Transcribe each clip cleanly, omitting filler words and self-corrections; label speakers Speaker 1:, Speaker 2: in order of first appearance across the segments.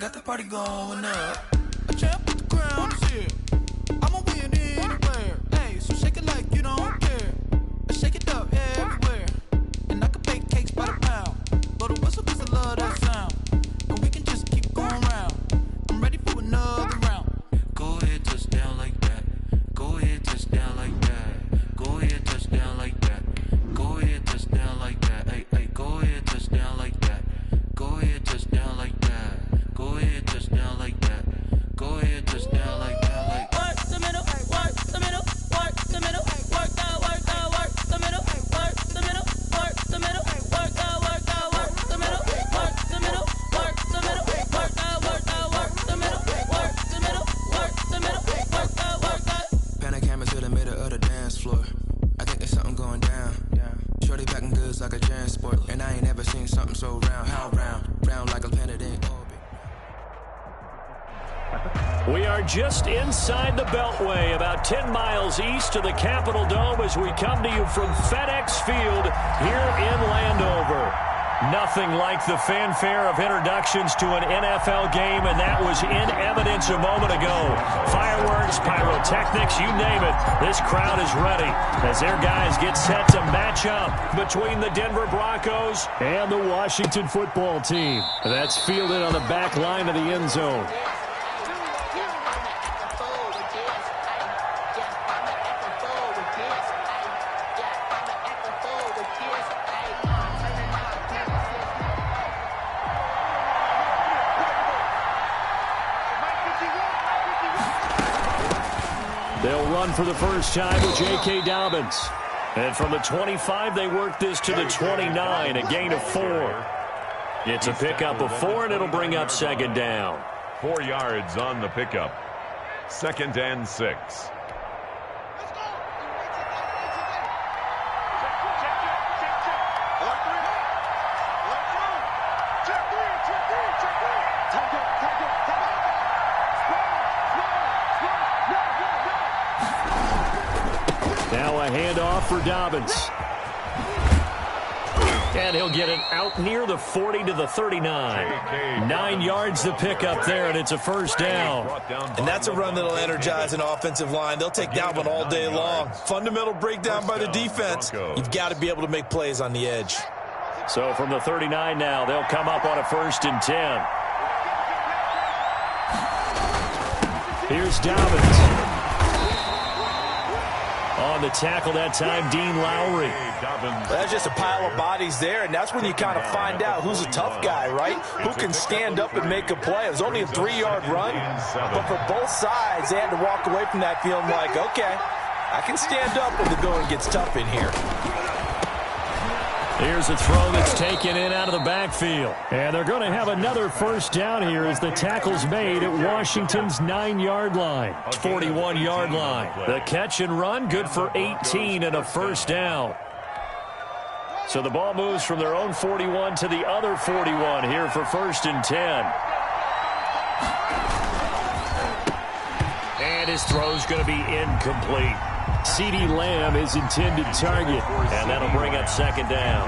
Speaker 1: got the party going up. A champ with the crown is here. I'ma win anywhere. Hey, so shake it like you don't care. Shake it up everywhere. And I can bake cakes by the pound. Blow the whistle 'cause I love that sound. And we can just keep going round. I'm ready for another round. Go ahead, touch down like that. Go ahead, touch down like that. Go ahead, touch down like that. Go ahead, touch down like that. Hey, hey, go ahead, touch down like that. Go ahead, touch down like that. Go ahead, touch down like that. Go ahead, touch down like that. Like work the middle, work the middle, work the middle, work the middle, work the middle, work the middle, work the middle, work the middle, work the middle, work the middle, work the middle, work the middle, work the. Pan a camera to the middle of the dance floor. I think there's something going down. Shorty packing goods like a transport, and I ain't ever seen something so round. How round like a planet in orbit.
Speaker 2: We are just inside the Beltway, about 10 miles east of the Capitol Dome as we come to you from FedEx Field here in Landover. Nothing like the fanfare of introductions to an NFL game, and that was in evidence a moment ago. Fireworks, pyrotechnics, you name it. This crowd is ready as their guys get set to match up between the Denver Broncos and the Washington football team. That's fielded on the back line of the end zone. They'll run for the first time with J.K. Dobbins. And from the 25, they work this to the 29, a gain of 4. It's a pickup of 4, and it'll bring up second down.
Speaker 3: 4 yards on the pickup. 2nd and 6.
Speaker 2: Now a handoff for Dobbins. And he'll get it out near the 40 to the 39. 9 yards to pick up there, and it's a first down.
Speaker 4: And that's a run that'll energize an offensive line. They'll take that one all day long. Fundamental breakdown by the defense. You've got to be able to make plays on the edge.
Speaker 2: So from the 39 now, they'll come up on a 1st and 10. Here's Dobbins. On the tackle that time, Dean Lowry.
Speaker 4: That's just a pile of bodies there, and that's when you kind of find out who's a tough guy, right? Who can stand up and make a play. It was only a 3-yard run, but for both sides, they had to walk away from that feeling like, okay, I can stand up when the going gets tough in here.
Speaker 2: Here's a throw that's taken in out of the backfield. And they're going to have another first down here as the tackle's made at Washington's 9-yard line. 41-yard line. The catch and run, good for 18 and a first down. So the ball moves from their own 41 to the other 41 here for 1st and 10. And his throw's going to be incomplete. CeeDee Lamb is intended target, and that'll bring up second down.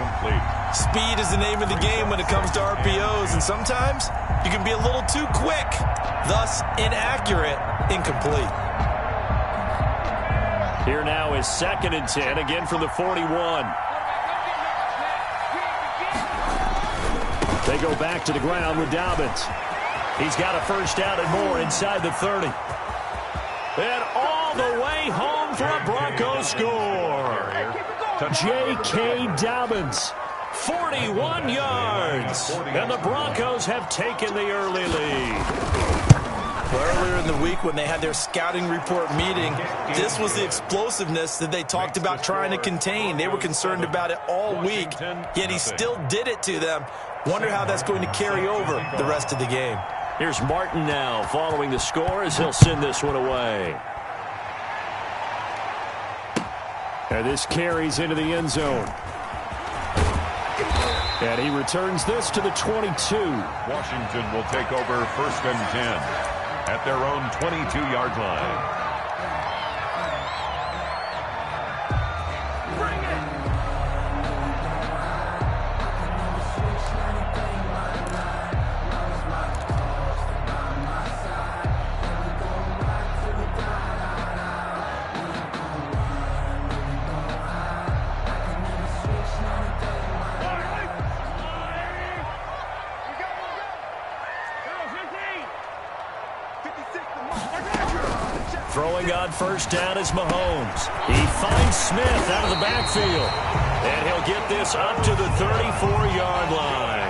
Speaker 4: Speed is the name of the game when it comes to RPOs, and sometimes you can be a little too quick, thus inaccurate, incomplete.
Speaker 2: Here now is 2nd and 10, again from the 41. They go back to the ground with Dobbins. He's got a first down and more inside the 30. And all the way home for a Broncos score. J.K. Dobbins, 41 yards. And the Broncos have taken the early lead.
Speaker 4: Earlier in the week when they had their scouting report meeting, this was the explosiveness that they talked about trying to contain. They were concerned about it all week, yet he still did it to them. Wonder how that's going to carry over the rest of the game.
Speaker 2: Here's Martin now following the score as he'll send this one away. And this carries into the end zone. And he returns this to the 22.
Speaker 3: Washington will take over 1st and 10 at their own 22-yard line.
Speaker 2: Throwing on first down is Mahomes. He finds Smith out of the backfield. And he'll get this up to the 34-yard line.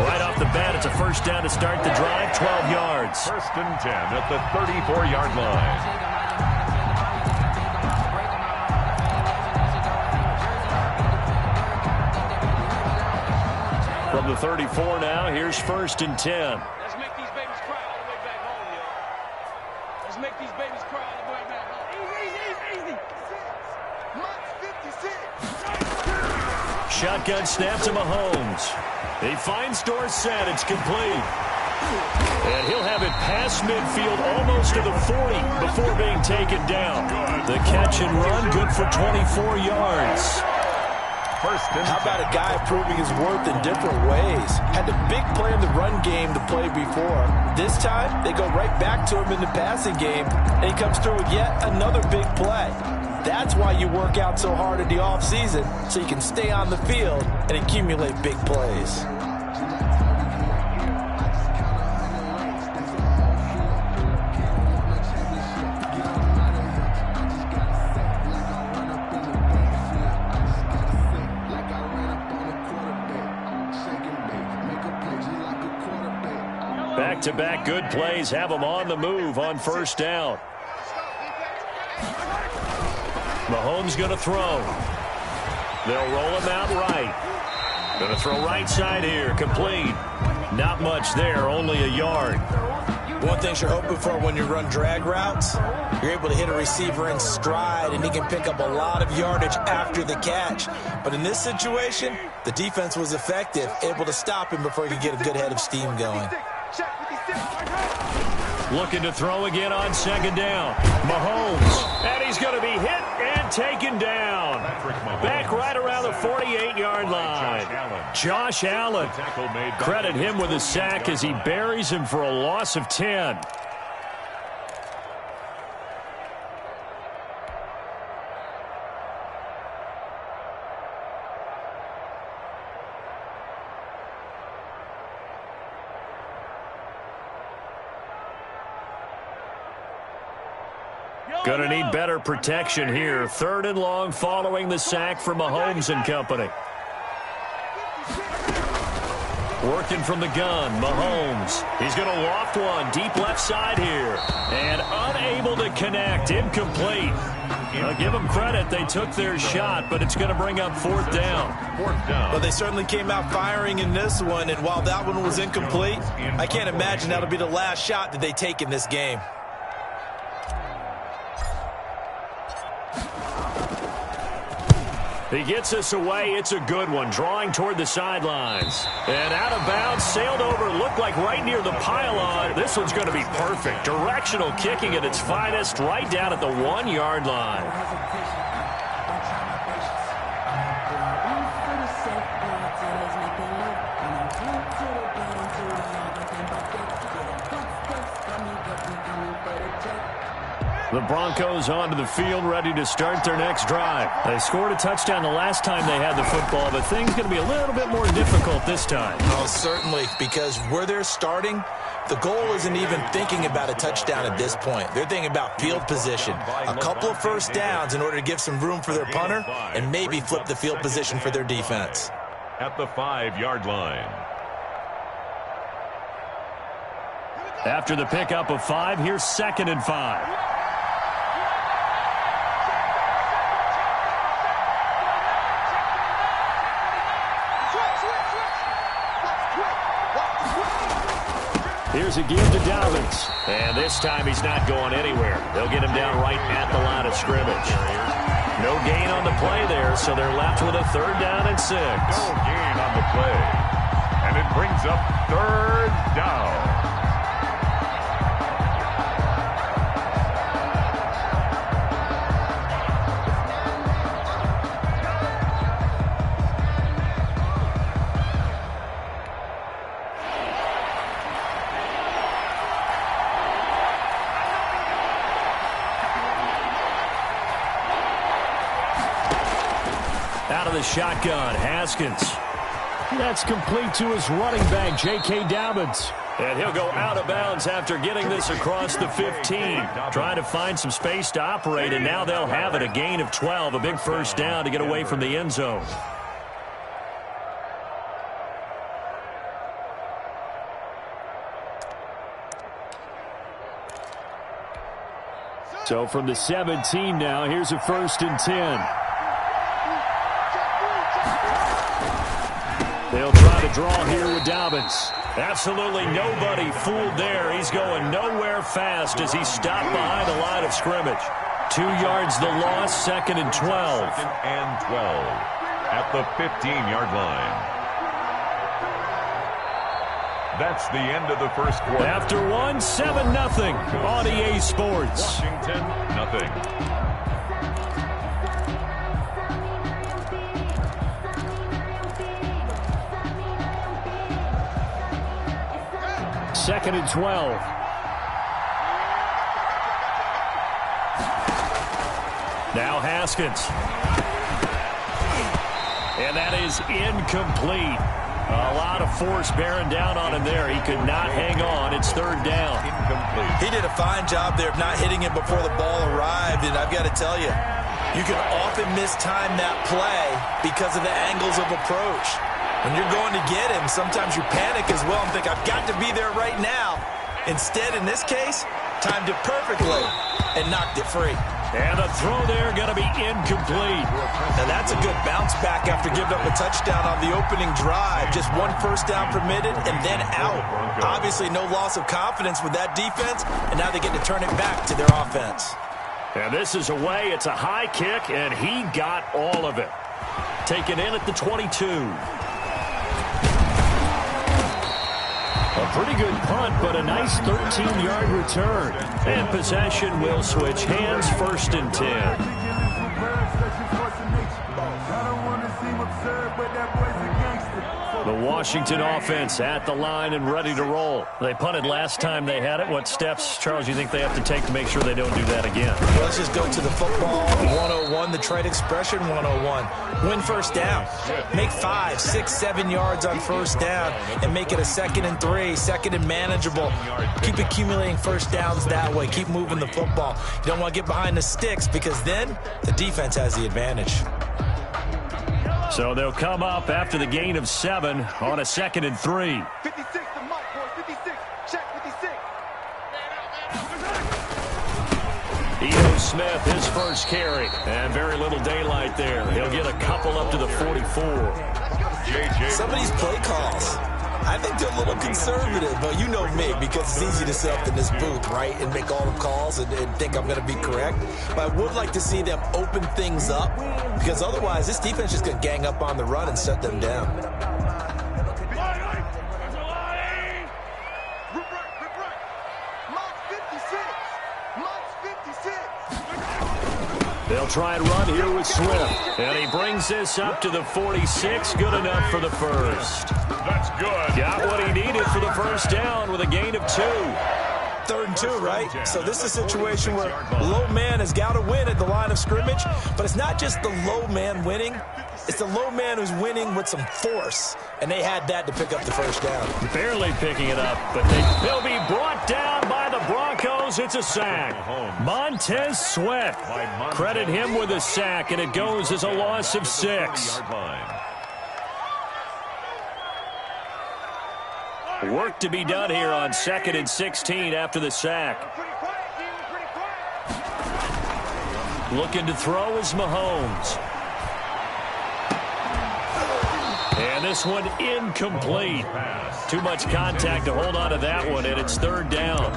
Speaker 2: Right off the bat, it's a first down to start the drive, 12 yards.
Speaker 3: First and 10 at the 34-yard line.
Speaker 2: From the 34 now, here's first and 10.
Speaker 5: Let's make these babies cry all the way back home, yo. Let's make these babies cry all the way back home. Easy, easy, easy.
Speaker 2: Shotgun snap to Mahomes. He finds Dorsett. It's complete. And he'll have it past midfield almost to the 40 before being taken down. The catch and run good for 24 yards.
Speaker 4: How about a guy proving his worth in different ways? Had a big play in the run game to play before. This time, they go right back to him in the passing game, and he comes through with yet another big play. That's why you work out so hard in the offseason, so you can stay on the field and accumulate big plays.
Speaker 2: Back-to-back good plays have them on the move on first down. Mahomes going to throw. They'll roll him out right. Going to throw right side here, complete. Not much there, only a yard.
Speaker 4: One thing you're hoping for when you run drag routes, you're able to hit a receiver in stride, and he can pick up a lot of yardage after the catch. But in this situation, the defense was effective, able to stop him before he could get a good head of steam going.
Speaker 2: Looking to throw again on second down. Mahomes, and he's going to be hit and taken down. Back right around the 48-yard line. Josh Allen. Credit him with a sack as he buries him for a loss of 10. Going to need better protection here. Third and long following the sack from Mahomes and company. Working from the gun, Mahomes. He's going to loft one deep left side here. And unable to connect. Incomplete. I'll give them credit. They took their shot, but it's going to bring up fourth down.
Speaker 4: Well, they certainly came out firing in this one, and while that one was incomplete, I can't imagine that'll be the last shot that they take in this game.
Speaker 2: He gets us away. It's a good one. Drawing toward the sidelines. And out of bounds, sailed over, looked like right near the pylon. This one's going to be perfect. Directional kicking at its finest, right down at the 1-yard line. The Broncos onto the field, ready to start their next drive. They scored a touchdown the last time they had the football, but things going to be a little bit more difficult this time.
Speaker 4: Oh, certainly, because where they're starting, the goal isn't even thinking about a touchdown at this point. They're thinking about field position, a couple of first downs in order to give some room for their punter and maybe flip the field position for their defense.
Speaker 3: At the 5-yard line.
Speaker 2: After the pickup of 5, here's 2nd and 5. Here's a give to Dobbins. And this time he's not going anywhere. They'll get him down right at the line of scrimmage. No gain on the play there, so they're left with a 3rd down and 6.
Speaker 3: No gain on the play. And it brings up 3rd down.
Speaker 2: Out of the shotgun, Haskins. That's complete to his running back, J.K. Dobbins. And he'll go out of bounds after getting this across the 15. Trying to find some space to operate, and now they'll have it. A gain of 12, a big first down to get away from the end zone. So from the 17 now, here's a 1st and 10. They'll try to draw here with Dobbins. Absolutely nobody fooled there. He's going nowhere fast as he stopped behind the line of scrimmage. 2 yards the loss, 2nd and 12.
Speaker 3: 2nd and 12 at the 15-yard line. That's the end of the first quarter.
Speaker 2: After one, 7-0 on EA Sports.
Speaker 3: Washington, nothing.
Speaker 2: Second and 12. Now Haskins. And that is incomplete. A lot of force bearing down on him there. He could not hang on. It's 3rd down.
Speaker 3: Incomplete.
Speaker 4: He did a fine job there of not hitting him before the ball arrived, and I've got to tell you, you can often mistime that play because of the angles of approach. When you're going to get him, sometimes you panic as well and think, I've got to be there right now. Instead, in this case, timed it perfectly and knocked it free.
Speaker 2: And the throw there going to be incomplete.
Speaker 4: Now that's a good bounce back after giving up a touchdown on the opening drive. Just 1 first down permitted and then out. Obviously no loss of confidence with that defense, and now they get to turn it back to their offense.
Speaker 2: And this is away. It's a high kick, and he got all of it. Taken in at the 22. A pretty good punt, but a nice 13-yard return. And possession will switch hands, 1st and 10. The Washington offense at the line and ready to roll. They punted last time they had it. What steps, Charles, do you think they have to take to make sure they don't do that again?
Speaker 4: Well, let's just go to the football 101, the trade expression 101. Win first down. Make 5, 6, 7 yards on first down and make it a 2nd and 3, 2nd and manageable. Keep accumulating first downs that way. Keep moving the football. You don't want to get behind the sticks because then the defense has the advantage.
Speaker 2: So they'll come up after the gain of 7 on a 2nd and 3.
Speaker 5: 56 to Mike, boys. 56. Check 56.
Speaker 2: Ito Smith, his first carry. And very little daylight there. He'll get a couple up to the 44.
Speaker 4: Some of these play calls, I think they're a little conservative, but you know me, because it's easy to sit up in this booth, right, and make all the calls and think I'm going to be correct. But I would like to see them open things up, because otherwise this defense is going to gang up on the run and shut them down.
Speaker 2: They'll try and run here with Swift. And he brings this up to the 46. Good enough for the first.
Speaker 3: That's good.
Speaker 2: Got what he needed for the first down with a gain of 2.
Speaker 4: 3rd and 2, right? So this is a situation where low man has got to win at the line of scrimmage, but it's not just the low man winning. It's the low man who's winning with some force, and they had that to pick up the first down.
Speaker 2: Barely picking it up, but they'll be brought down by the Broncos. It's a sack. Montez Sweat. Credit him with a sack, and it goes as a loss of 6. Work to be done here on 2nd and 16 after the sack. Looking to throw is Mahomes. And this one incomplete. Too much contact to hold on to that one, and it's 3rd down.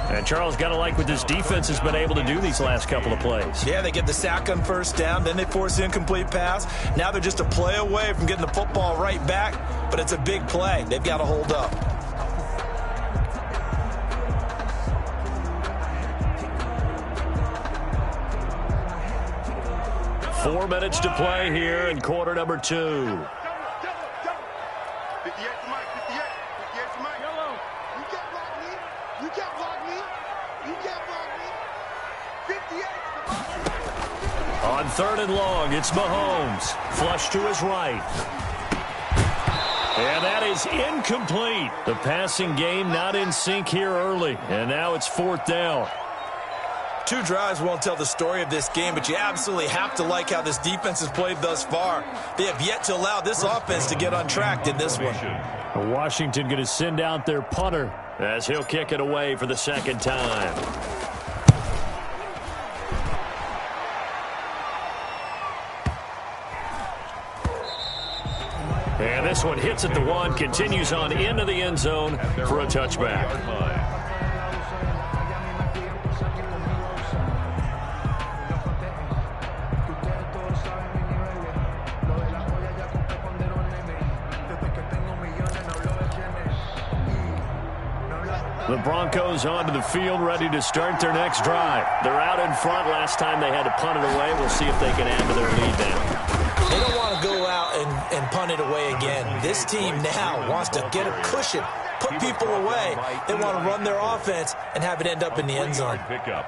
Speaker 2: And Charles, got to like what this defense has been able to do these last couple of plays.
Speaker 4: Yeah, they get the sack on first down, then they force the incomplete pass. Now they're just a play away from getting the football right back, but it's a big play. They've got to hold up.
Speaker 2: Four minutes to play here in quarter number 2. On 3rd and long, it's Mahomes. Flush to his right. And that is incomplete. The passing game not in sync here early. And now it's 4th down.
Speaker 4: 2 drives won't tell the story of this game, but you absolutely have to like how this defense has played thus far. They have yet to allow this offense to get untracked in this one.
Speaker 2: Washington going to send out their punter as he'll kick it away for the 2nd time. And this one hits at the 1, continues on into the end zone for a touchback. The Broncos onto the field, ready to start their next drive. They're out in front. Last time they had to punt it away. We'll see if they can add to their lead now.
Speaker 4: They don't want to go out and punt it away again. This team now wants to get a cushion, put people away. They want to run their offense and have it end up in the end zone.
Speaker 3: Pickup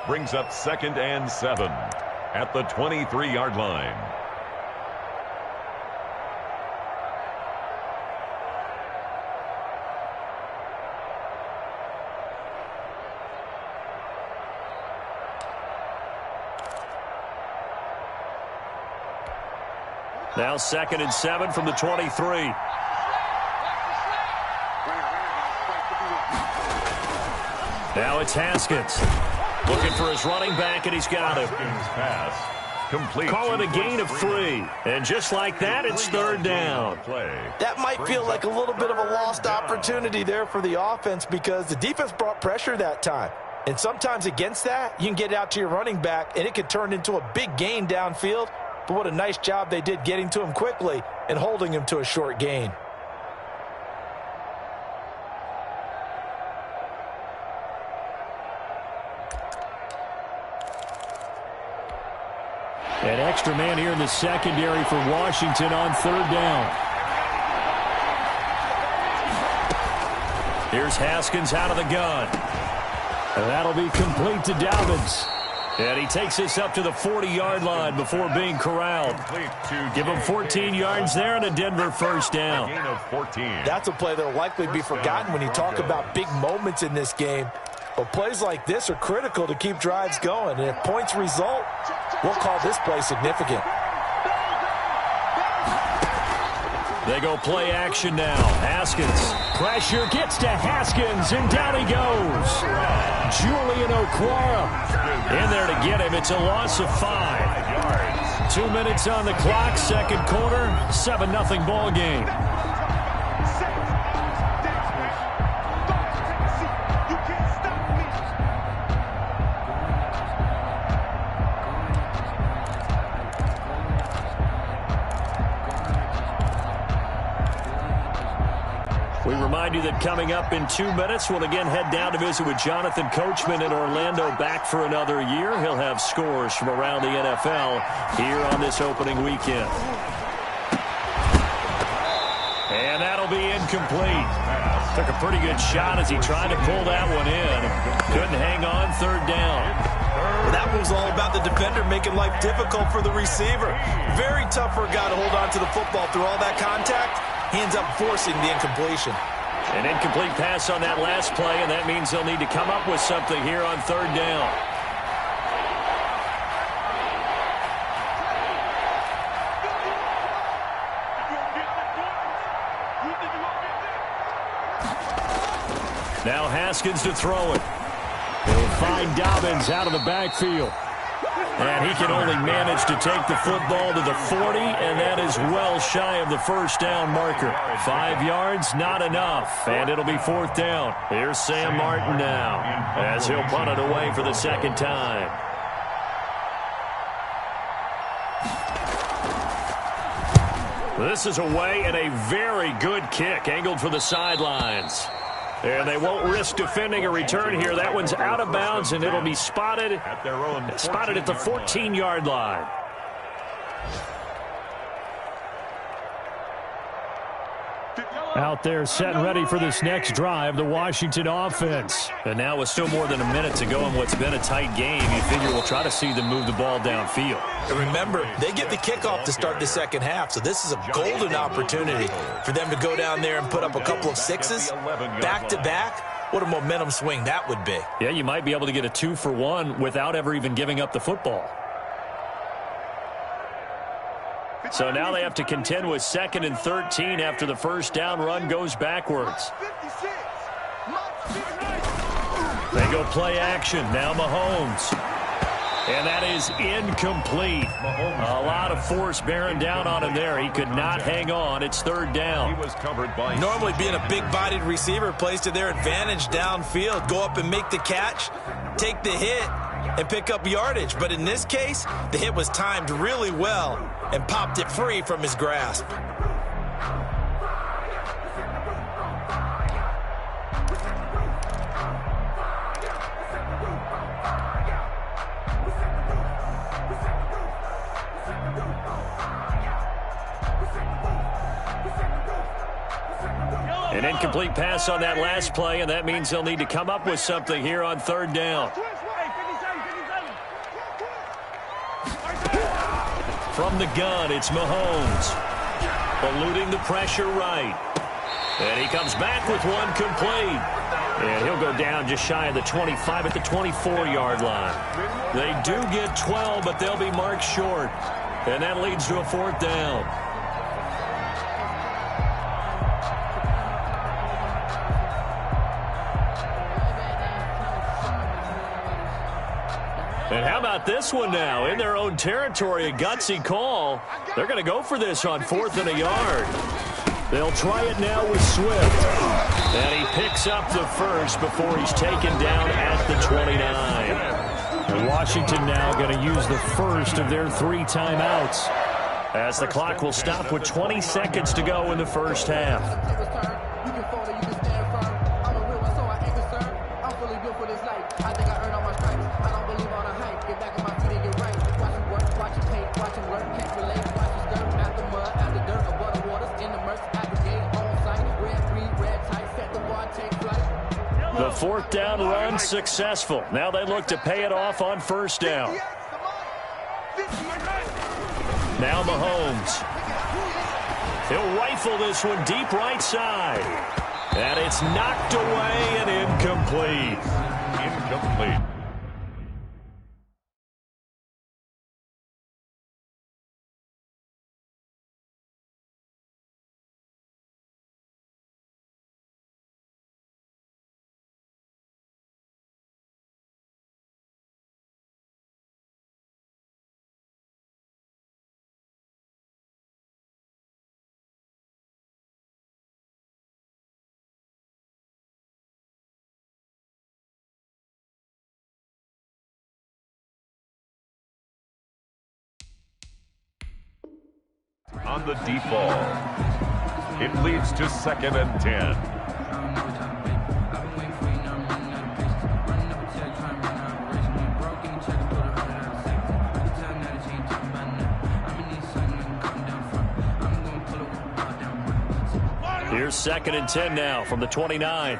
Speaker 3: brings up 2nd and 7 at the 23-yard line.
Speaker 2: Now 2nd and 7 from the 23. Now it's Haskins. Looking for his running back, and he's got him.
Speaker 3: Pass complete.
Speaker 2: Call it a gain of 3. And just like that, it's 3rd down.
Speaker 4: That might feel like a little bit of a lost opportunity there for the offense because the defense brought pressure that time. And sometimes against that, you can get it out to your running back, and it could turn into a big gain downfield. But what a nice job they did getting to him quickly and holding him to a short gain.
Speaker 2: An extra man here in the secondary for Washington on 3rd down. Here's Haskins out of the gun. And that'll be complete to Dobbins. And he takes this up to the 40-yard line before being corralled. Give him 14 yards there and a Denver 1st down.
Speaker 4: That's a play that will likely be forgotten when you talk about big moments in this game. But plays like this are critical to keep drives going. And if points result, we'll call this play significant.
Speaker 2: They go play action now. Haskins. Pressure gets to Haskins, and down he goes. Julian Okwara in there to get him. It's a loss of 5. 2 minutes on the clock, 2nd quarter, 7-0 ball game. We remind you that coming up in 2 minutes, we'll again head down to visit with Jonathan Coachman in Orlando, back for another year. He'll have scores from around the NFL here on this opening weekend. And that'll be incomplete. Took a pretty good shot as he tried to pull that one in. Couldn't hang on, 3rd down.
Speaker 4: Well, that was all about the defender making life difficult for the receiver. Very tough for a guy to hold on to the football through all that contact. He ends up forcing the incompletion.
Speaker 2: An incomplete pass on that last play, and that means they'll need to come up with something here on 3rd down. Now Haskins to throw it. He'll find Dobbins out of the backfield. And he can only manage to take the football to the 40, and that is well shy of the 1st down marker. 5 yards, not enough, and it'll be 4th down. Here's Sam Martin now as he'll punt it away for the 2nd time. This is away, and a very good kick angled for the sidelines. And they won't risk defending a return here. That one's out of bounds, and it'll be spotted at the 14-yard line. Out there set and ready for this next drive, the Washington offense. And now with still more than a minute to go in what's been a tight game, you figure we'll try to see them move the ball downfield.
Speaker 4: And remember, they get the kickoff to start the second half, so this is a golden opportunity for them to go down there and put up a couple of sixes back-to-back. What a momentum swing that would be.
Speaker 2: Yeah, you might be able to get a 2-for-1 without ever even giving up the football. So now they have to contend with 2nd and 13 after the first down run goes backwards. They go play action. Now Mahomes. And that is incomplete. A lot of force bearing down on him there. He could not hang on. It's 3rd down.
Speaker 3: He was covered by
Speaker 4: normally being a big-bodied receiver plays to their advantage downfield. Go up and make the catch, take the hit, and pick up yardage. But in this case, the hit was timed really well and popped it free from his grasp.
Speaker 2: An incomplete pass on that last play, and that means they'll need to come up with something here on 3rd down. From the gun, it's Mahomes. Eluding the pressure right. And he comes back with one complete. And he'll go down just shy of the 25 at the 24-yard line. They do get 12, but they'll be marked short. And that leads to a 4th down. And how about this one now? In their own territory, a gutsy call. They're going to go for this on 4th and a yard. They'll try it now with Swift. And he picks up the first before he's taken down at the 29. And Washington now going to use the first of their 3 timeouts, as the clock will stop with 20 seconds to go in the first half. The 4th down run successful. Now they look to pay it off on 1st down. Now Mahomes. He'll rifle this one deep right side. And it's knocked away and incomplete.
Speaker 3: incomplete. On the deep ball, it leads to 2nd and 10.
Speaker 2: Here's 2nd and 10 now from the 29.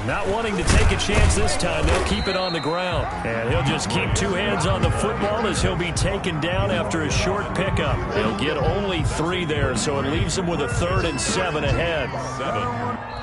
Speaker 2: Not wanting to take a chance this time, they'll keep it on the ground. And he'll just keep 2 hands on the football as he'll be taken down after a short pickup. He'll get only 3 there, so it leaves him with a 3rd and 7 ahead.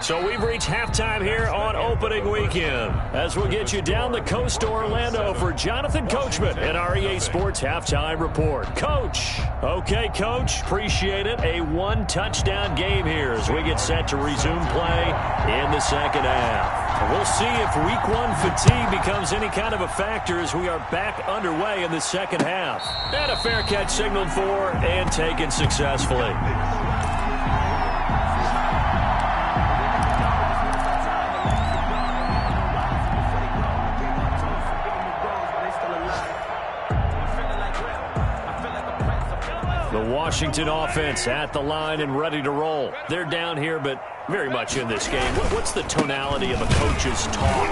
Speaker 2: So we've reached halftime here on opening weekend, as we'll get you down the coast to Orlando for Jonathan Coachman and our EA Sports Halftime Report. Coach. Okay, Coach. Appreciate it. A 1-touchdown game here as we get set to resume play in the second half. We'll see if Week 1 fatigue becomes any kind of a factor as we are back underway in the second half. And a fair catch signaled for and taken successfully. The Washington offense at the line and ready to roll. They're down here, but very much in this game. What's the tonality of a coach's talk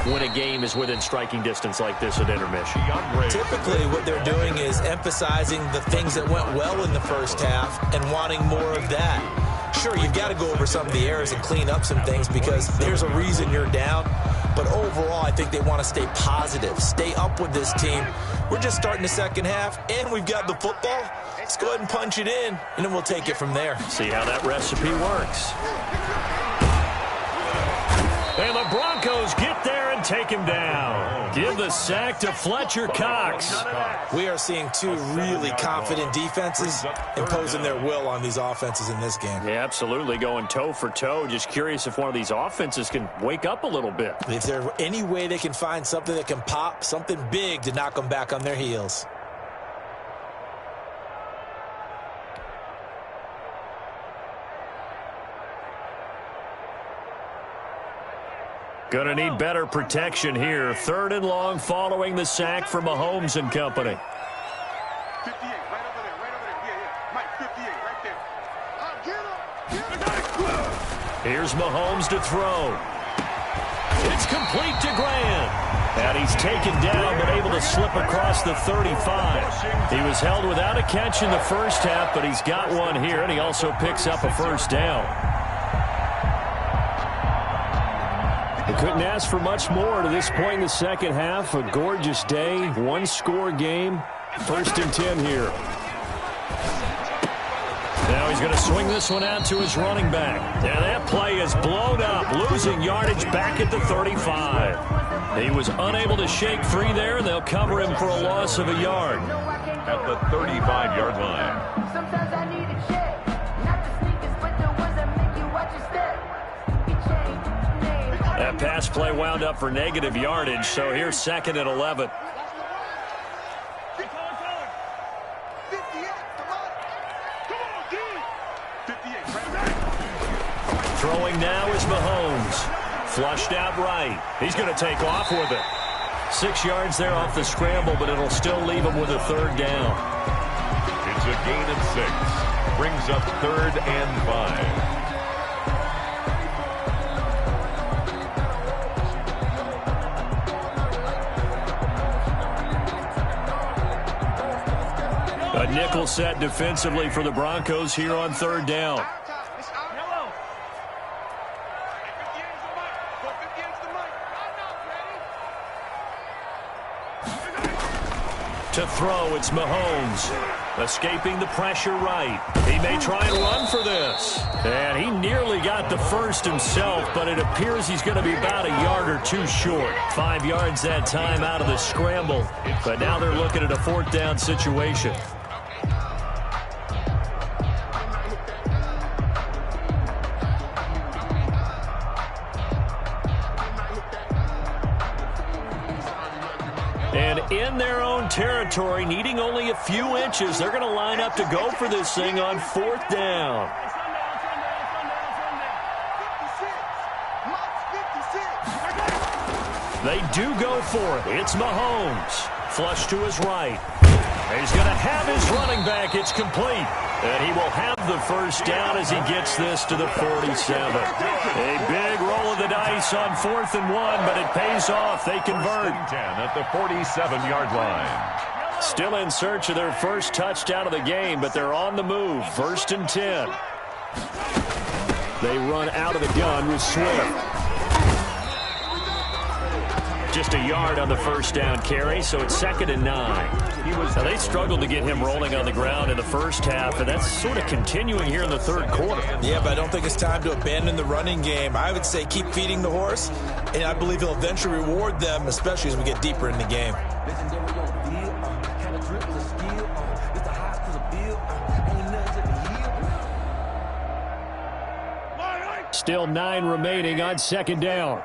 Speaker 2: when a game is within striking distance like this at intermission?
Speaker 4: Typically, what they're doing is emphasizing the things that went well in the first half and wanting more of that. Sure, you've got to go over some of the errors and clean up some things because there's a reason you're down. But overall, I think they want to stay positive, stay up with this team. We're just starting the second half, and we've got the football. Let's go ahead and punch it in, and then we'll take it from there.
Speaker 2: See how that recipe works. And the Broncos get there and take him down. Give the sack to Fletcher Cox.
Speaker 4: We are seeing two really confident defenses imposing their will on these offenses in this game.
Speaker 2: Yeah, absolutely, going toe for toe. Just curious if one of these offenses can wake up a little bit.
Speaker 4: If there's any way they can find something that can pop, something big to knock them back on their heels.
Speaker 2: Gonna need better protection here. 3rd and long following the sack from Mahomes and company.
Speaker 5: 58, right over there, right over there. Yeah. Mike, 58, right there.
Speaker 2: Here's Mahomes to throw. It's complete to Grant. And he's taken down but able to slip across the 35. He was held without a catch in the first half, but he's got one here, and he also picks up a first down. They couldn't ask for much more to this point in the second half. A gorgeous day, one-score game. 1st and 10 here. Now he's going to swing this one out to his running back. And that play is blown up, losing yardage back at the 35. He was unable to shake free there, and they'll cover him for a loss of a yard.
Speaker 3: At the 35-yard line.
Speaker 6: Sometimes I need a check, not the sneakers, but the ones that make you watch your step.
Speaker 2: That pass play wound up for negative yardage, so here's 2nd and 11. Throwing now is Mahomes. Flushed out right. He's going to take off with it. 6 yards there off the scramble, but it'll still leave him with a 3rd down.
Speaker 3: It's a gain of 6. Brings up 3rd and 5.
Speaker 2: A nickel set defensively for the Broncos here on 3rd down. To throw, it's Mahomes. Escaping the pressure right. He may try and run for this. And he nearly got the first himself, but it appears he's going to be about a yard or two short. 5 yards that time out of the scramble. But now they're looking at a 4th down situation. And in their own territory, needing only a few inches, they're going to line up to go for this thing on 4th down. They do go for it. It's Mahomes. Flush to his right. He's going to have his running back. It's complete. And he will have the first down as he gets this to the 47. A big roll of the dice on 4th and 1, but it pays off. They convert.
Speaker 3: 10 at the 47-yard line.
Speaker 2: Still in search of their first touchdown of the game, but they're on the move. 1st and 10. They run out of the gun with Swift. Just a yard on the first down carry, so it's 2nd and 9. Now, they struggled to get him rolling on the ground in the first half, and that's sort of continuing here in the 3rd quarter.
Speaker 4: Yeah, but I don't think it's time to abandon the running game. I would say keep feeding the horse, and I believe he'll eventually reward them, especially as we get deeper in the game.
Speaker 2: Still 9 remaining on 2nd down.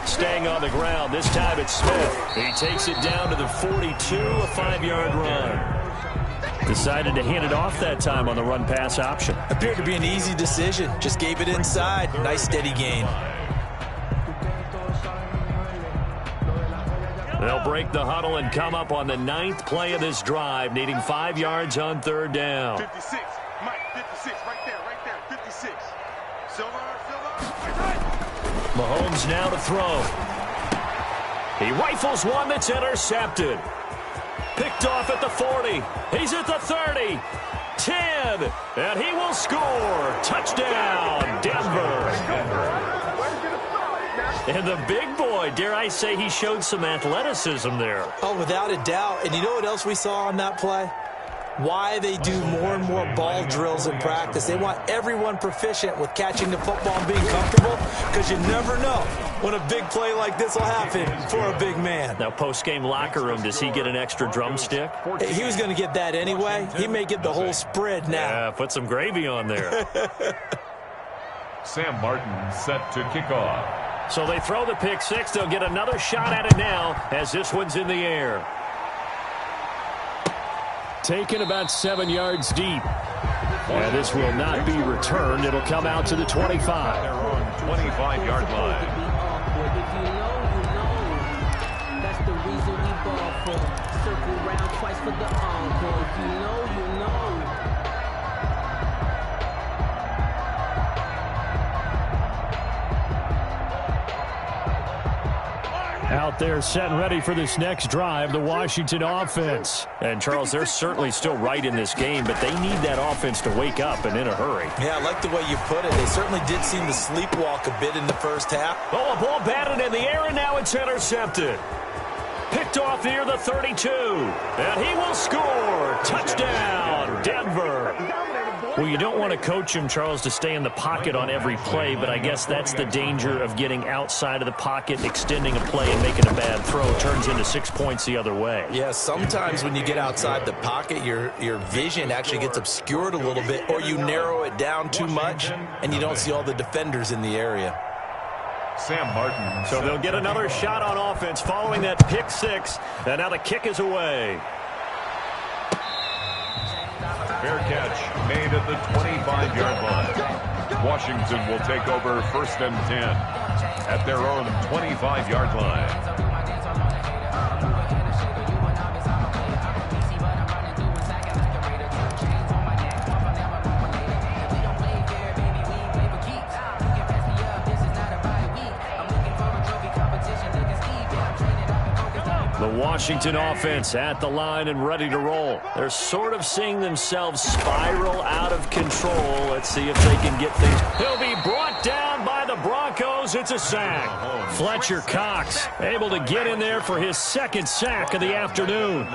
Speaker 2: Staying on the ground. This time it's Smith. He takes it down to the 42, a 5-yard run. Decided to hand it off that time on the run-pass option.
Speaker 4: Appeared to be an easy decision. Just gave it inside. Nice steady gain.
Speaker 2: They'll break the huddle and come up on the 9th play of this drive, needing 5 yards on 3rd down.
Speaker 5: 56, Mike, 56, right there, 56. Silver.
Speaker 2: Mahomes now to throw. He rifles one that's intercepted. Picked off at the 40. He's at the 30. 10. And he will score. Touchdown, Denver. And the big boy, dare I say, he showed some athleticism there.
Speaker 4: Oh, without a doubt. And you know what else we saw on that play? Why they do more and more ball drills in practice. They want everyone proficient with catching the football and being comfortable, because you never know when a big play like this will happen for a big man.
Speaker 2: Now, post-game locker room, does he get an extra drumstick?
Speaker 4: He was going to get that anyway. He may get the whole spread now.
Speaker 2: Yeah, put some gravy on there.
Speaker 3: Sam Martin set to kick off.
Speaker 2: So they throw the pick six. They'll get another shot at it now as this one's in the air. Taken about 7 yards deep. And this will not be returned. It'll come out to the 25.
Speaker 3: Their own 25-yard line.
Speaker 7: If you know, that's the reason we ball for. Circle round twice for the encore. If you know, you know.
Speaker 2: Out there set and ready for this next drive, the Washington offense. And, Charles, they're certainly still right in this game, but they need that offense to wake up and in a hurry.
Speaker 4: Yeah, I like the way you put it. They certainly did seem to sleepwalk a bit in the first half.
Speaker 2: Oh, a ball batted in the air, and now it's intercepted. Picked off near the 32. And he will score. Touchdown, Denver. Well, you don't want to coach him, Charles, to stay in the pocket on every play, but I guess that's the danger of getting outside of the pocket, extending a play, and making a bad throw. Turns into 6 points the other way.
Speaker 4: Yeah, sometimes when you get outside the pocket, your vision actually gets obscured a little bit, or you narrow it down too much, and you don't see all the defenders in the area.
Speaker 3: Sam Martin.
Speaker 2: So they'll get another shot on offense following that pick six, and now the kick is away.
Speaker 3: Fair catch made at the 25-yard line. Washington will take over 1st and 10 at their own 25-yard line.
Speaker 2: The Washington offense at the line and ready to roll. They're sort of seeing themselves spiral out of control. Let's see if they can get things. He'll be brought down by the Broncos. It's a sack. Fletcher Cox able to get in there for his 2nd sack of the afternoon.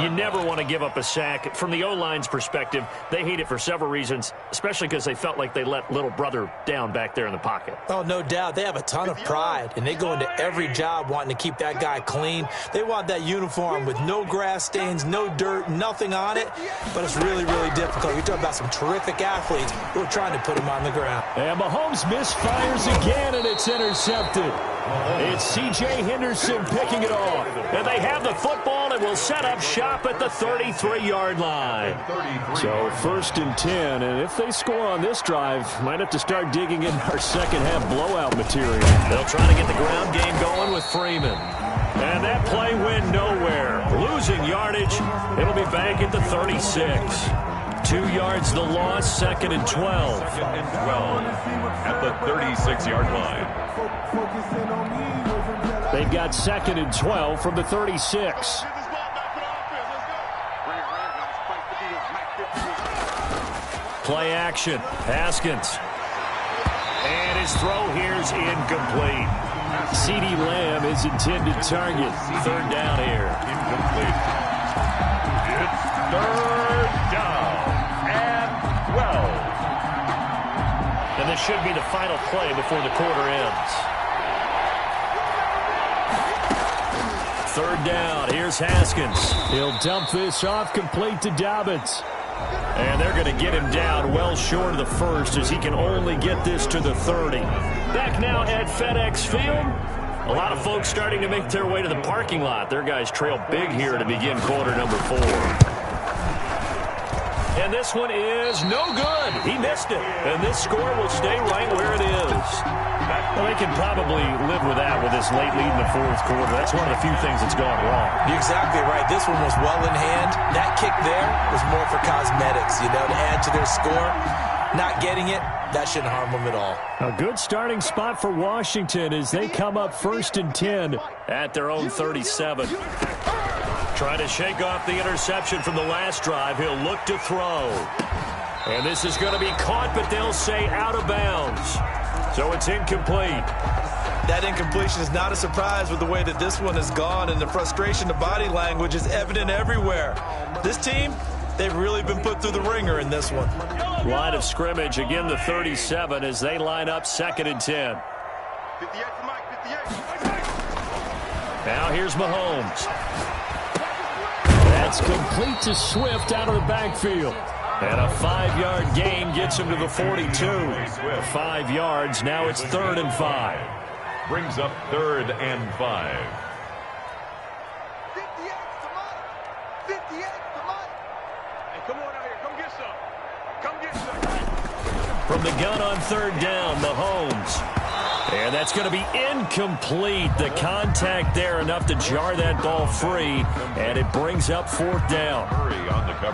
Speaker 2: You never want to give up a sack. From the O-line's perspective, they hate it for several reasons, especially because they felt like they let little brother down back there in the pocket.
Speaker 4: Oh, no doubt. They have a ton of pride, and they go into every job wanting to keep that guy clean. They want that uniform with no grass stains, no dirt, nothing on it, but it's really, really difficult. You're talking about some terrific athletes who are trying to put him on the ground.
Speaker 2: And Mahomes misfires again, and it's intercepted. It's C.J. Henderson picking it off. And they have the football and will set up shop at the 33-yard line. So 1st and 10, and if they score on this drive, might have to start digging in our second-half blowout material. They'll try to get the ground game going with Freeman. And that play went nowhere. Losing yardage. It'll be back at the 36. 2 yards the loss, 2nd and 12.
Speaker 3: 2nd and 12 at the 36-yard line.
Speaker 2: They've got 2nd and 12 from the 36. Play action. Haskins. And his throw here's incomplete. CeeDee Lamb is intended target. 3rd down here.
Speaker 3: Incomplete. It's 3rd down and 12.
Speaker 2: And this should be the final play before the quarter ends. 3rd down. Here's Haskins. He'll dump this off complete to Dobbins. And they're going to get him down well short of the 1st as he can only get this to the 30. Back now at FedEx Field. A lot of folks starting to make their way to the parking lot. Their guys trail big here to begin quarter number 4. And this one is no good. He missed it. And this score will stay right where it is. Well, they can probably live with that with this late lead in the fourth quarter. That's one of the few things that's gone wrong.
Speaker 4: You're exactly right. This one was well in hand. That kick there was more for cosmetics, to add to their score. Not getting it, that shouldn't harm them at all.
Speaker 2: A good starting spot for Washington as they come up 1st and 10 at their own 37. Trying to shake off the interception from the last drive. He'll look to throw. And this is going to be caught, but they'll say out of bounds. So it's incomplete.
Speaker 4: That incompletion is not a surprise with the way that this one has gone, and the frustration, the body language is evident everywhere. This team, they've really been put through the ringer in this one.
Speaker 2: Line of scrimmage, again the 37 as they line up 2nd and 10.
Speaker 5: 58 to Mike, 58.
Speaker 2: Now here's Mahomes. That's complete to Swift out of the backfield. And a 5-yard gain gets him to the 42. 5 yards, now it's 3rd and 5.
Speaker 3: Brings up 3rd and 5.
Speaker 5: 58 to Mike. 58 to Mike. Hey, come on out here. Come get some. Come get some.
Speaker 2: From the gun on 3rd down, Mahomes. And that's going to be incomplete. The contact there enough to jar that ball free, and it brings up 4th down.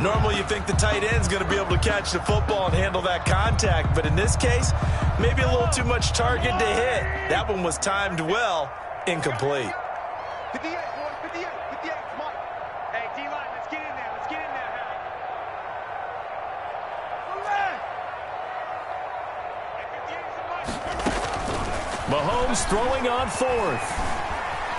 Speaker 4: Normally you think the tight end's going to be able to catch the football and handle that contact, but in this case, maybe a little too much target to hit. That one was timed well, incomplete.
Speaker 5: 58, boys, 58, 58 to Mike. Hey, D-line, let's get in there. Let's get in there, Harry.
Speaker 2: Mahomes throwing on 4th.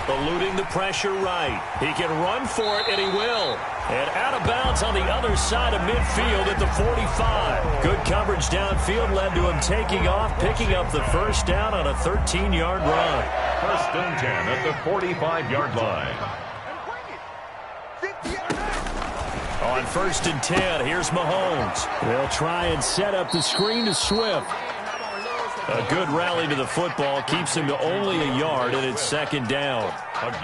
Speaker 2: Eluding the pressure right. He can run for it, and he will. And out of bounds on the other side of midfield at the 45. Good coverage downfield led to him taking off, picking up the 1st down on a 13-yard run.
Speaker 3: 1st and 10 at the 45-yard line.
Speaker 2: On 1st and 10, here's Mahomes. They'll try and set up the screen to Swift. A good rally to the football keeps him to only a yard, and it's 2nd down.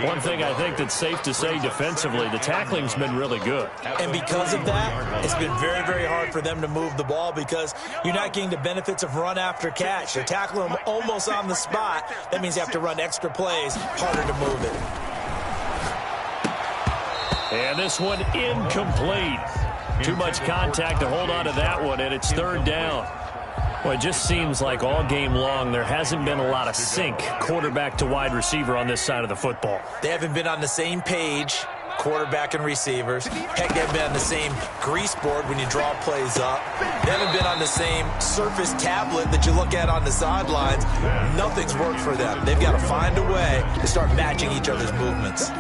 Speaker 2: One thing I think that's safe to say defensively, the tackling's been really good.
Speaker 4: And because of that, it's been very, very hard for them to move the ball because you're not getting the benefits of run after catch. They're tackling them almost on the spot. That means you have to run extra plays, harder to move it.
Speaker 2: And this one incomplete. Too much contact to hold on to that one, and it's 3rd down. Well, it just seems like all game long there hasn't been a lot of sync quarterback to wide receiver on this side of the football.
Speaker 4: They haven't been on the same page, quarterback and receivers. Heck, they haven't been on the same grease board when you draw plays up. They haven't been on the same surface tablet that you look at on the sidelines. Nothing's worked for them. They've got to find a way to start matching each other's movements.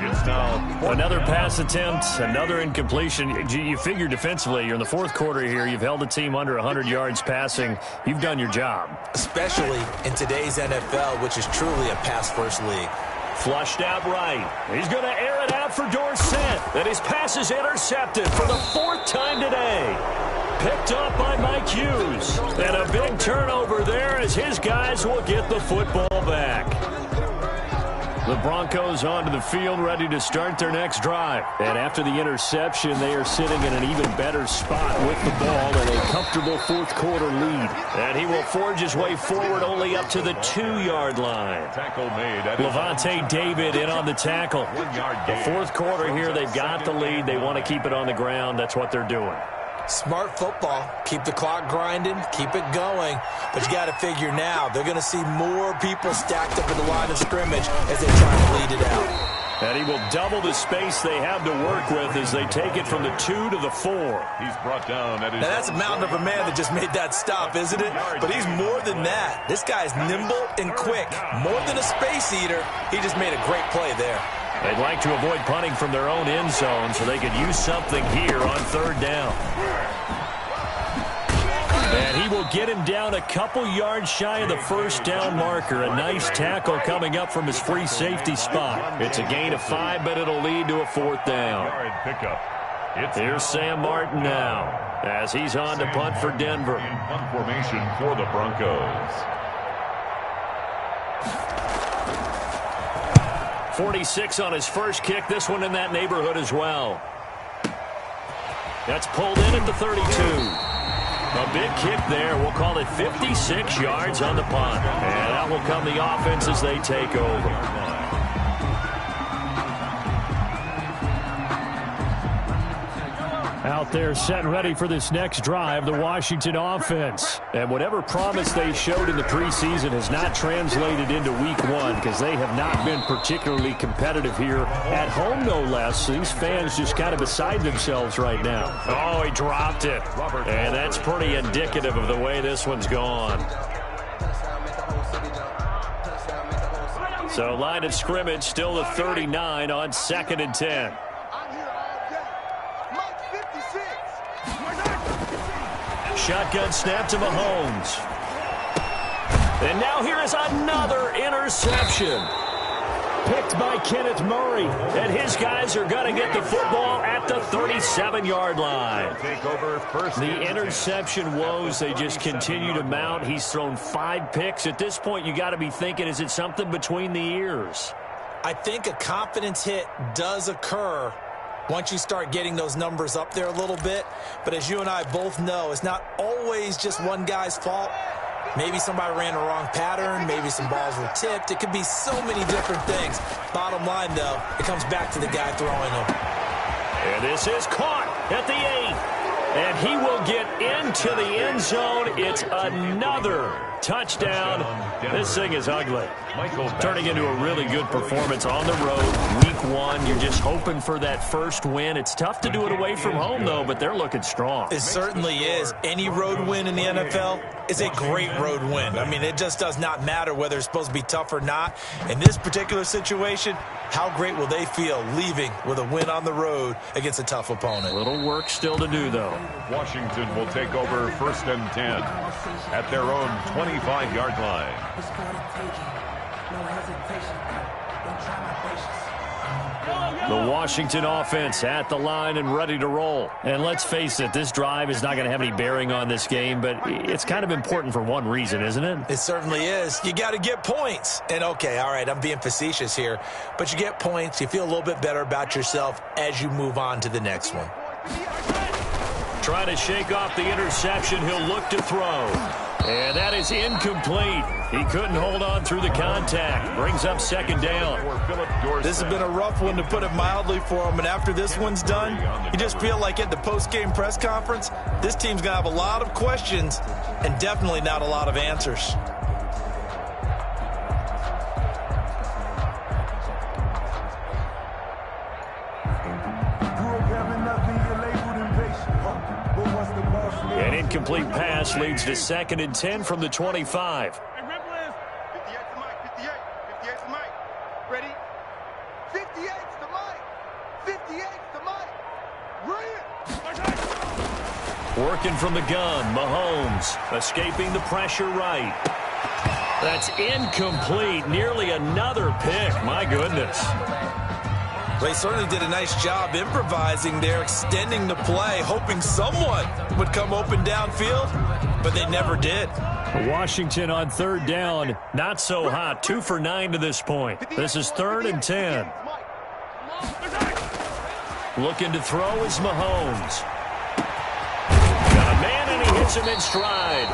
Speaker 2: Another pass attempt, another incompletion. You figure defensively, you're in the 4th quarter here. You've held the team under 100 yards passing. You've done your job.
Speaker 4: Especially in today's NFL, which is truly a pass-first league.
Speaker 2: Flushed out right. He's going to air it out for Dorsett. And his pass is intercepted for the 4th time today. Picked up by Mike Hughes. And a big turnover there as his guys will get the football back. The Broncos onto the field, ready to start their next drive. And after the interception, they are sitting in an even better spot with the ball and a comfortable 4th quarter lead. And he will forge his way forward only up to the 2-yard line.
Speaker 3: Tackle made.
Speaker 2: Levante David in on the tackle. The 4th quarter here, they've got the lead. They want to keep it on the ground. That's what they're doing.
Speaker 4: Smart football. Keep the clock grinding. Keep it going. But you got to figure now, they're going to see more people stacked up in the line of scrimmage as they try to lead it out.
Speaker 2: And he will double the space they have to work with as they take it from the 2 to the 4.
Speaker 3: He's brought down at his
Speaker 4: now, that's a mountain of a man that just made that stop, isn't it? But he's more than that. This guy's nimble and quick. More than a space eater, he just made a great play there.
Speaker 2: They'd like to avoid punting from their own end zone so they could use something here on 3rd down. And he will get him down a couple yards shy of the 1st down marker. A nice tackle coming up from his free safety spot. It's a gain of 5, but it'll lead to a 4th down. Here's Sam Martin now as he's on to punt for Denver.
Speaker 3: Punt formation for the Broncos.
Speaker 2: 46 on his first kick. This one in that neighborhood as well. That's pulled in at the 32. A big kick there. We'll call it 56 yards on the punt. And out will come the offense as they take over. Out there set and ready for this next drive, the Washington offense. And whatever promise they showed in the preseason has not translated into week one because they have not been particularly competitive here at home, no less. These fans just kind of beside themselves right now. Oh, he dropped it. And that's pretty indicative of the way this one's gone. So line of scrimmage still the 39 on 2nd and 10. Shotgun snap to Mahomes. And now here is another interception. Picked by Kenneth Murray. And his guys are going to get the football at the 37-yard line. The interception woes, they just continue to mount. He's thrown 5 picks. At this point, you got to be thinking, is it something between the ears?
Speaker 4: I think a confidence hit does occur once you start getting those numbers up there a little bit. But as you and I both know, it's not always just one guy's fault. Maybe somebody ran the wrong pattern. Maybe some balls were tipped. It could be so many different things. Bottom line, though, it comes back to the guy throwing them.
Speaker 2: And this is caught at the 8. And he will get into the end zone. It's another touchdown. This thing is ugly. Turning into a really good performance on the road. Week one, you're just hoping for that first win. It's tough to do it away from home, though, but they're looking strong.
Speaker 4: It certainly is. Any road win in the NFL is a great road win. I mean, it just does not matter whether it's supposed to be tough or not. In this particular situation, how great will they feel leaving with a win on the road against a tough opponent?
Speaker 2: A little work still to do, though.
Speaker 3: Washington will take over 1st and 10 at their own 25-yard line.
Speaker 2: The Washington offense at the line and ready to roll. And let's face it, this drive is not going to have any bearing on this game, but it's kind of important for one reason, isn't it?
Speaker 4: It certainly is. You got to get points. And okay, all right, I'm being facetious here, but you get points, you feel a little bit better about yourself as you move on to the next one.
Speaker 2: Trying to shake off the interception, he'll look to throw. And that is incomplete. He couldn't hold on through the contact. Brings up 2nd down.
Speaker 4: This has been a rough one, to put it mildly, for him. And after this one's done, you just feel like at the post-game press conference, this team's going to have a lot of questions and definitely not a lot of answers.
Speaker 2: An incomplete pass leads to 2nd and 10 from the 25.
Speaker 5: Hey, red blast. 58 to Mike. 58. 58 to Mike. Ready? 58 to Mike. 58 to Mike. Red.
Speaker 2: Working from the gun, Mahomes escaping the pressure right. That's incomplete. Nearly another pick. My goodness.
Speaker 4: They certainly did a nice job improvising there, extending the play, hoping someone would come open downfield, but they never did.
Speaker 2: Washington on 3rd down, not so hot. 2 for 9 to this point. This is 3rd and 10. Looking to throw is Mahomes. Got a man, and he hits him in stride.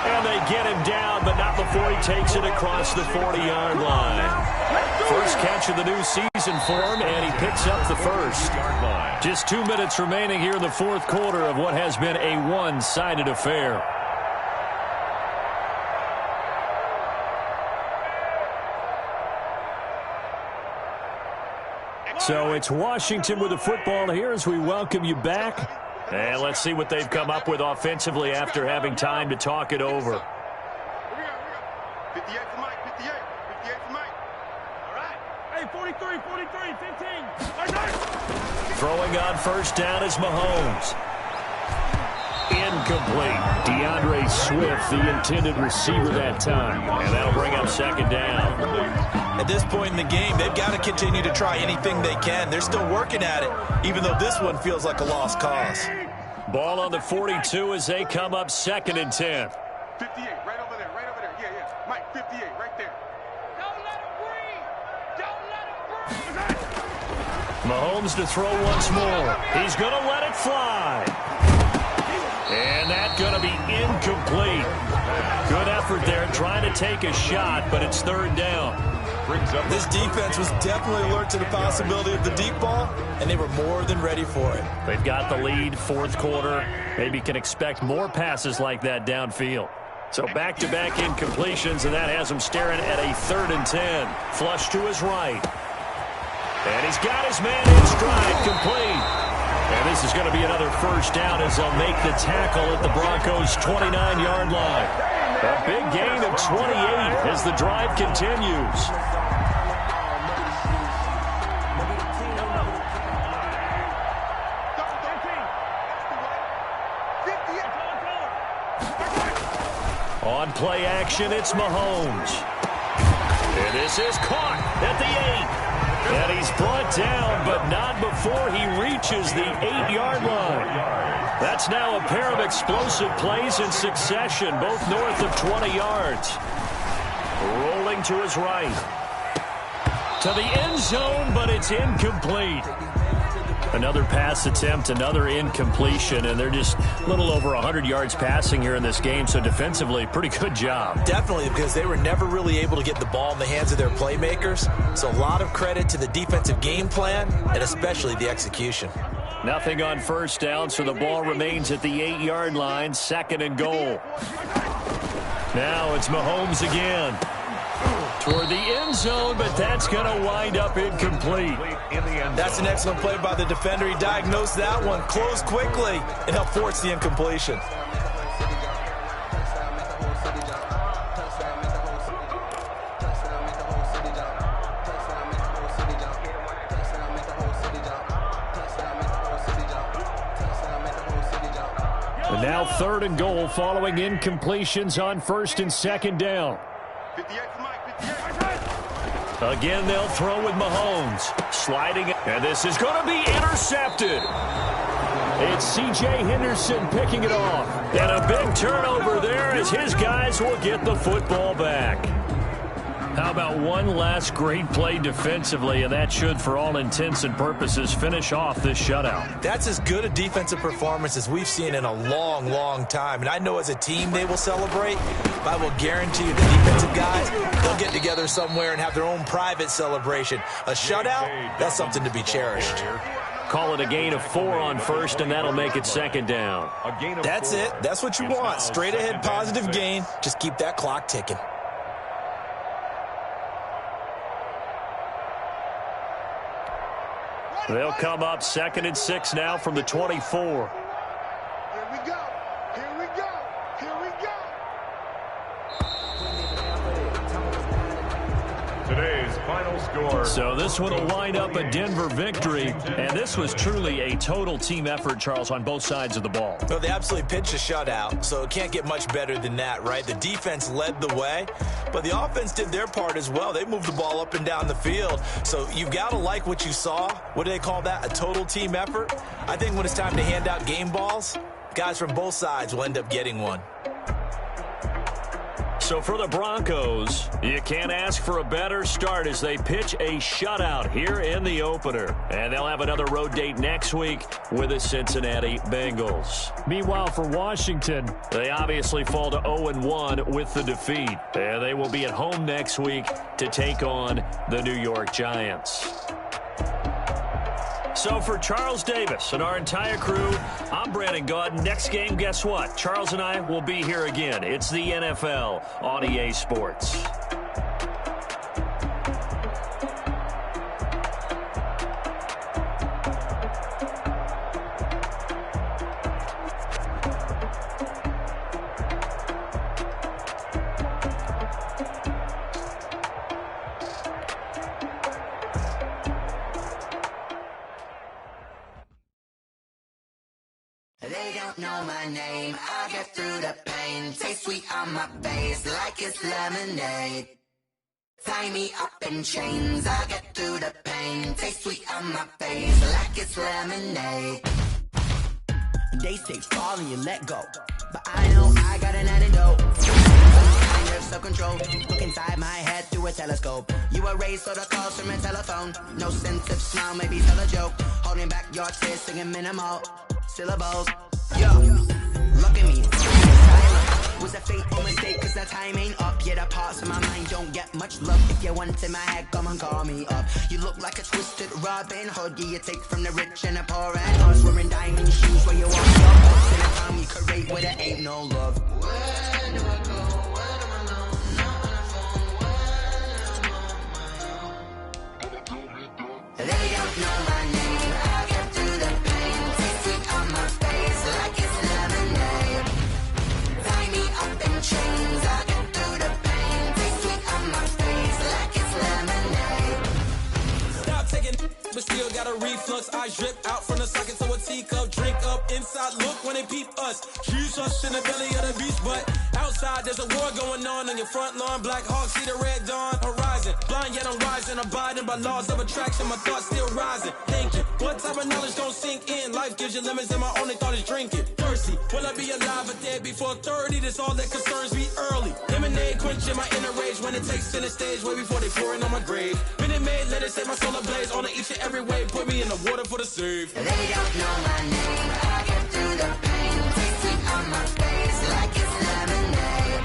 Speaker 2: And they get him down, but not before he takes it across the 40-yard line. First catch of the new season for him, and he picks up the first. Just 2 minutes remaining here in the 4th quarter of what has been a one-sided affair. So it's Washington with the football here as we welcome you back. And let's see what they've come up with offensively after having time to talk it over.
Speaker 5: Here we go. 58 to Mike. 58. 58 to Mike. All right. Hey, 43, 43, 15.
Speaker 2: Throwing on 1st down is Mahomes. Incomplete. DeAndre Swift, the intended receiver that time. And that'll bring up 2nd down.
Speaker 4: At this point in the game, they've got to continue to try anything they can. They're still working at it, even though this one feels like a lost cause.
Speaker 2: Ball on the 42 as they come up 2nd and 10.
Speaker 5: 58, right over there, right over there. Yeah, yeah. Mike, 58, right there. Don't let him breathe. Don't let him breathe.
Speaker 2: Mahomes to throw once more. He's going to let it fly. And that's going to be incomplete. Good effort there trying to take a shot, but it's third down.
Speaker 4: This defense was definitely alert to the possibility of the deep ball, and they were more than ready for it.
Speaker 2: They've got the lead, fourth quarter. Maybe can expect more passes like that downfield. So back-to-back incompletions, and that has him staring at a 3rd and 10. Flush to his right. And he's got his man in stride, complete. And this is going to be another first down as they'll make the tackle at the Broncos' 29-yard line. A big gain of 28 as the drive continues. On play action, it's Mahomes. And this is caught at the 8. And he's brought down, but not before he reaches the 8-yard line. That's now a pair of explosive plays in succession, both north of 20 yards. Rolling to his right. To the end zone, but it's incomplete. Another pass attempt, another incompletion, and they're just a little over 100 yards passing here in this game, so defensively, pretty good job.
Speaker 4: Definitely, because they were never really able to get the ball in the hands of their playmakers, so a lot of credit to the defensive game plan, and especially the execution.
Speaker 2: Nothing on first down, so the ball remains at the 8-yard line, 2nd and goal. Now it's Mahomes again. Toward the end zone, but that's going to wind up incomplete.
Speaker 4: That's an excellent play by the defender. He diagnosed that one, closed quickly, and helped force the incompletion.
Speaker 2: And now 3rd and goal following incompletions on 1st and 2nd down. Again, they'll throw with Mahomes. Sliding, and this is going to be intercepted. It's C.J. Henderson picking it off. And a big turnover there as his guys will get the football back. How about one last great play defensively, and that should, for all intents and purposes, finish off this shutout.
Speaker 4: That's as good a defensive performance as we've seen in a long, long time. And I know as a team they will celebrate, but I will guarantee you the defensive guys, they'll get together somewhere and have their own private celebration. A shutout, that's something to be cherished.
Speaker 2: Call it a gain of 4 on 1st, and that'll make it 2nd down.
Speaker 4: That's it. That's what you want. Straight ahead positive gain. Just keep that clock ticking.
Speaker 2: They'll come up 2nd and 6 now from the 24.
Speaker 5: Here we go. Here we go. Here we go.
Speaker 3: Today's final score.
Speaker 2: So this one will wind up a Denver victory, and this was truly a total team effort, Charles, on both sides of the ball.
Speaker 4: Well, they absolutely pitched a shutout, so it can't get much better than that, right? The defense led the way, but the offense did their part as well. They moved the ball up and down the field, so you've got to like what you saw. What do they call that? A total team effort? I think when it's time to hand out game balls, guys from both sides will end up getting one.
Speaker 2: So for the Broncos, you can't ask for a better start as they pitch a shutout here in the opener. And they'll have another road date next week with the Cincinnati Bengals. Meanwhile, for Washington, they obviously fall to 0-1 with the defeat. And they will be at home next week to take on the New York Giants. So for Charles Davis and our entire crew, I'm Brandon Gaudin. Next game, guess what? Charles and I will be here again. It's the NFL on EA Sports.
Speaker 6: They don't know my name, I get through the pain. Taste sweet on my face like it's lemonade. Tie me up in chains, I get through the pain. Taste sweet on my face like it's lemonade. They say fall and you let go, but I know I got an antidote. your self-control. Look inside my head through a telescope. You erase all the calls from a telephone. No sense of smile, maybe tell a joke. Holding back your tears, singing minimal syllables. Yo, look at me. Was a fateful mistake, cause the time ain't up. Yet the parts of my mind don't get much love. If you want in my head, come and call me up. You look like a twisted Robin Hood. Yeah, you take from the rich and the poor and us. Wearing diamond shoes where you walk your books. In a time you create where there ain't no love. Where do I go? Where do I know? Not on the phone. Where am I on? They don't know my name. I get through the pain. Taste sweet on my face like it's lemonade. Tie me up in chains, I get through the pain. Taste sweet on my face like it's lemonade.
Speaker 8: Stop taking, but still got a reflux. I drip out from the socket to a teacup. Drink up inside, look when they peep us. Huge us in the belly of the beach, but outside there's a war going on your front lawn. Black Hawk, see the red dawn horizon. Blind yet I'm rising, abiding by laws of attraction. My thoughts still rising. Thinking, what type of knowledge don't sink in? Life gives you lemons and my only thought is drinking. Thirsty, will I be alive or dead before 30? That's all that concerns me early. Lemonade quenching my inner rage when it takes center stage way before they pour it on my grave. Minute Maid, let it set my soul ablaze on each and every way. Put me in the water for the save.
Speaker 6: They don't know my name. I get through the pain. Taste sweet on my face like it's lemonade.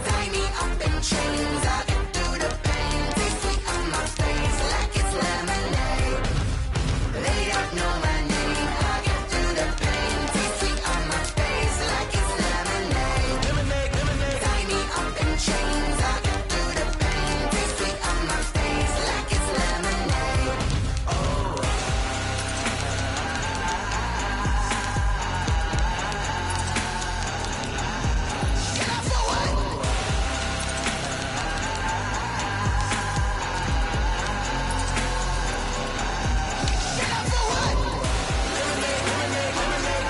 Speaker 6: Tie me up in chains. I get through the pain. Taste sweet on my face like it's lemonade. They don't know my name. I get through the pain. Taste sweet on my face like it's lemonade.
Speaker 8: Lemonade, lemonade.
Speaker 6: Tie me up in chains. I get through the pain. Taste sweet on my face like it's lemonade. Oh. Get up for what? Get up for what?
Speaker 8: Lemonade, lemonade, lemonade.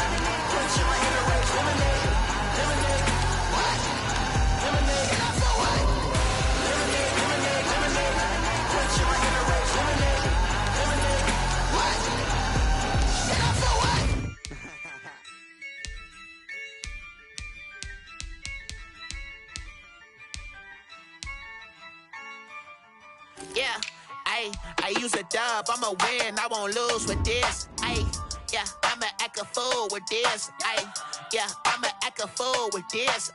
Speaker 8: Quenching my inner rage. Lemonade, lemonade.
Speaker 6: What?
Speaker 8: Lemonade,
Speaker 6: Get up for what?
Speaker 8: lemonade, lemonade, lemonade. Quenching my inner rage. Lemonade, lemonade.
Speaker 6: What? Get up for what?
Speaker 9: Yeah, I use a dub, I'ma win, I won't lose with this. Yeah, I'ma act a fool with this. Yeah, I'ma act a fool with this.